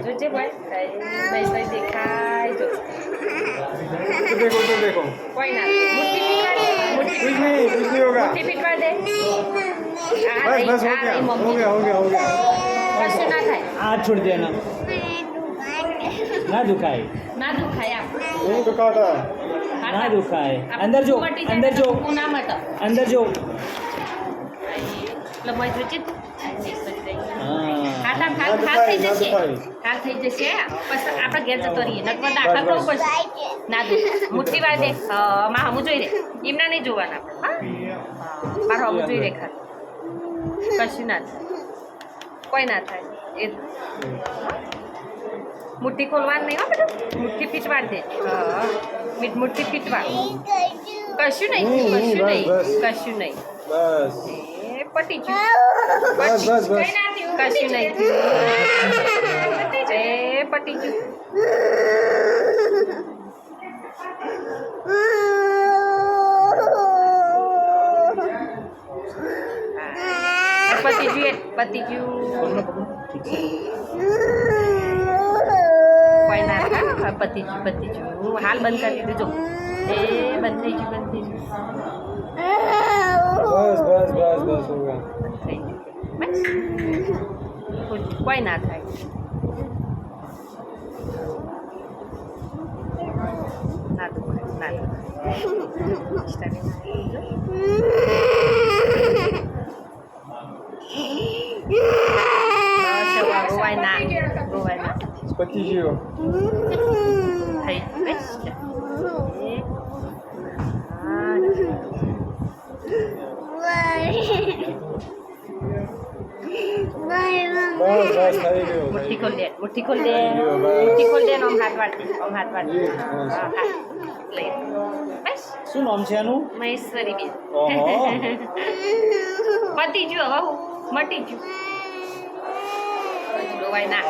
જોજે ભાઈ ભાઈ દેખાય જો तो देखो કોઈ ના મુઠ્ઠી कुछ नहीं होगा પીટવા દે बस हो गया કશું ના થાય हाथ छोड़ देना ना दुखाए ના દુખાય नहीं दुखाता ना दुखाए अंदर जो ના મટ अंदर जो લંબાઈ જોજે हाँ ખાતા ખાલ થઈ જશે ખાલ થઈ જશે પછી આપણે ઘેર જતો રહીએ નકર દાખલ કરવું પડશે ના દે મુઠ્ઠી વાર દે માં હમું જોઈ રે એમના નહીં જોવાના આપણે હા મારો હમું જોઈ રે ખાલી કશું ના થાય કોઈ ના થાય એ મુઠ્ઠી ખોલવાની નહીં હો બેટા મુઠ્ઠી ફીટવા દે મુઠ્ઠી ફીટવા કશું નહીં કશું નહીં बस એ પટી ગયું બસ કશું નહીં એ પટી ગયું પતી ગયું કોઈ ના થાય પતી ગયું હાલ બંધ કરી દીધું જો એ બંધ થઈ ગયું बस हो गया થઈ ગયું બસ કોઈ ના થાય ના દુખાય રોવાય ના पति जीव થઈ બસ बस થઈ ગયો મુઠ્ઠી ખોલ દે મુઠ્ઠી ખોલ દે આમ હાથ વાળતી હા લઈ બસ શું નામ છે આનું મહેશ્વરી બેન ઓહો પતી ગયું હવે મટી ગયું રોવાય ના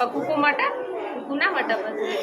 કુકુ મટા કુકુ ના મટા પછી